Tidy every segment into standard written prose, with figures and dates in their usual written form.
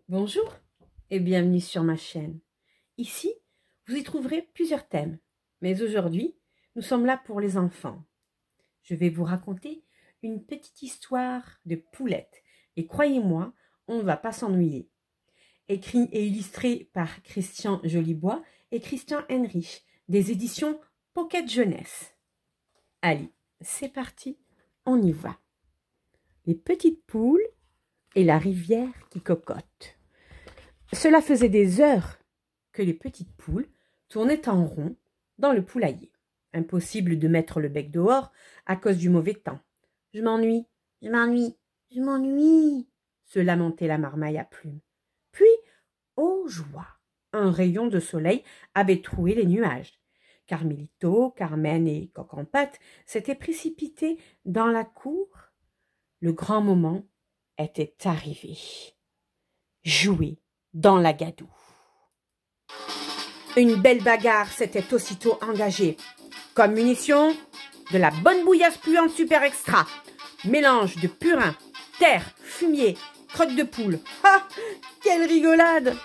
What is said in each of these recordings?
Bonjour et bienvenue sur ma chaîne. Ici, vous y trouverez plusieurs thèmes, mais aujourd'hui, nous sommes là pour les enfants. Je vais vous raconter une petite histoire de poulette et croyez-moi, on ne va pas s'ennuyer. Écrit et illustré par Christian Jolibois et Christian Henrich, des éditions Pocket Jeunesse. Allez, c'est parti, on y va. Les petites poules et la rivière qui cocotte. Cela faisait des heures que les petites poules tournaient en rond dans le poulailler. Impossible de mettre le bec dehors à cause du mauvais temps. « Je m'ennuie, je m'ennuie, je m'ennuie » se lamentait la marmaille à plumes. Puis, oh joie, un rayon de soleil avait troué les nuages. Carmélito, Carmen et Coq-en-pâte s'étaient précipités dans la cour. Le grand moment était arrivé. Jouer dans la gadoue. Une belle bagarre s'était aussitôt engagée. Comme munition, de la bonne bouillasse puante super extra. Mélange de purin, terre, fumier, crotte de poule. Ah, quelle rigolade!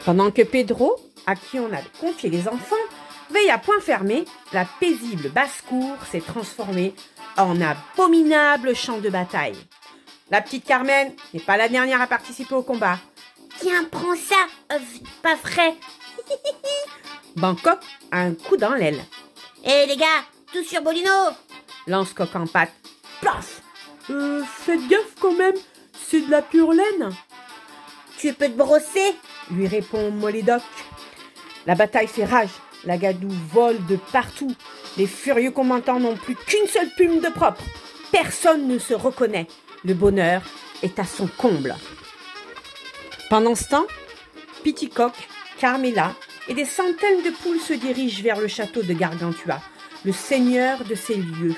Pendant que Pedro, à qui on avait confié les enfants, veille à point fermé, la paisible basse-cour s'est transformée en abominable champ de bataille. La petite Carmen n'est pas la dernière à participer au combat. Tiens, prends ça, pas frais. Bangkok a un coup dans l'aile. Hé les gars, tout sur Bolino. Lance Coq-en-pâte. Plaf. Faites gaffe quand même, c'est de la pure laine. Tu peux te brosser, lui répond Molédoc. La bataille fait rage, la gadoue vole de partout. Les furieux combattants n'ont plus qu'une seule plume de propre. Personne ne se reconnaît. Le bonheur est à son comble. Pendant ce temps, Piticoq, Carmela et des centaines de poules se dirigent vers le château de Gargantua, le seigneur de ces lieux.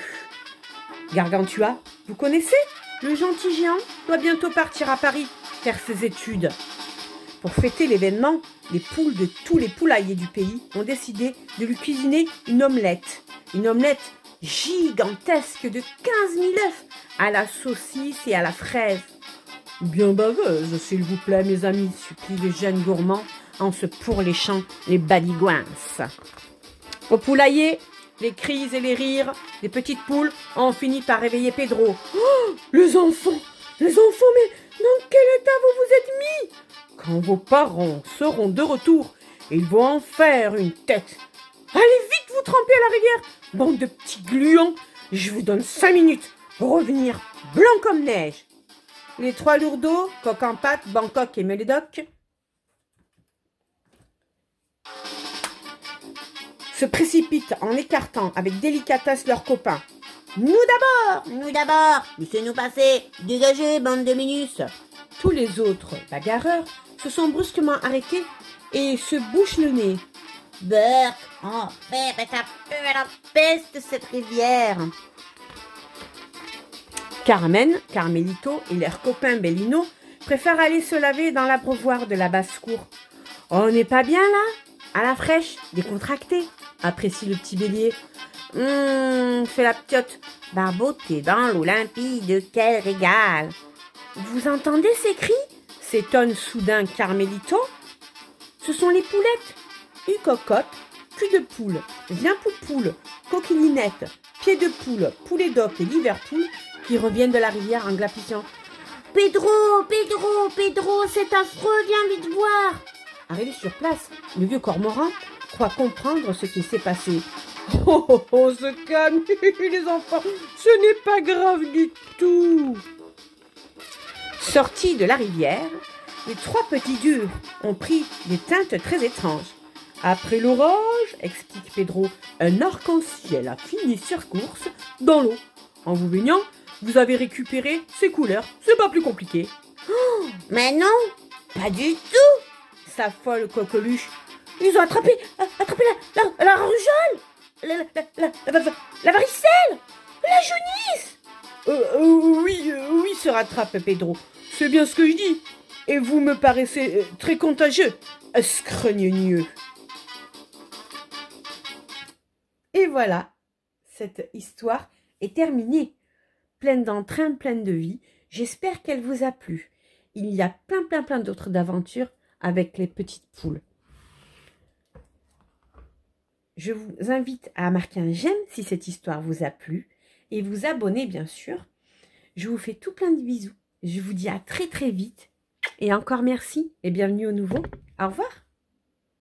Gargantua, vous connaissez? Le gentil géant doit bientôt partir à Paris faire ses études. Pour fêter l'événement, les poules de tous les poulaillers du pays ont décidé de lui cuisiner une omelette. Une omelette gigantesque de 15 000 œufs à la saucisse et à la fraise. Bien baveuse, s'il vous plaît, mes amis, supplie le jeune gourmand en se pourléchant les baligouins. Au poulailler, les cris et les rires des petites poules ont fini par réveiller Pedro. Oh, les enfants, mais dans quel état vous vous êtes mis? Quand vos parents seront de retour, ils vont en faire une tête. Allez vite vous tremper à la rivière, bande de petits gluants. Je vous donne 5 minutes pour revenir blanc comme neige. Les trois lourdeaux, Coq-en-pâte, Bangkok et Molédoc, se précipitent en écartant avec délicatesse leurs copains. Nous d'abord, laissez-nous passer, dégagez, bande de minus. Tous les autres bagarreurs se sont brusquement arrêtés et se bouchent le nez. Burk, oh, mais ça pue la peste cette rivière. Carmen, Carmélito et leurs copains Bellino préfèrent aller se laver dans l'abreuvoir de la basse-cour. « On n'est pas bien là? À la fraîche, décontracté ?» apprécie le petit bélier. « fait la p'tiote. Barboter dans l'eau limpide, quel régal !»« Vous entendez ces cris ?» s'étonne soudain Carmélito. « Ce sont les poulettes. Cocotte, cul de poule, vient poule, coquillinette, pied de poule, poulet d'oc et Liverpool qui reviennent de la rivière en glapissant. « Pedro, c'est affreux, viens vite voir !» Arrivé sur place, le vieux cormoran croit comprendre ce qui s'est passé. « Oh, se calme, les enfants, ce n'est pas grave du tout !» Sortis de la rivière, les trois petits durs ont pris des teintes très étranges. Après l'orage, explique Pedro, un arc-en-ciel a fini sur course dans l'eau. En vous baignant, vous avez récupéré ces couleurs. C'est pas plus compliqué. Oh, mais non, pas du tout, s'affole Coqueluche. Ils ont attrapé la rougeole, la varicelle, la jaunisse. Oui, se rattrape Pedro. C'est bien ce que je dis. Et vous me paraissez très contagieux, scrogneux. Et voilà, cette histoire est terminée. Pleine d'entrain, pleine de vie. J'espère qu'elle vous a plu. il y a plein d'autres aventures avec les petites poules. Je vous invite à marquer un j'aime si cette histoire vous a plu et vous abonner bien sûr. Je vous fais tout plein de bisous. Je vous dis à très vite et encore merci et bienvenue au nouveau. Au revoir.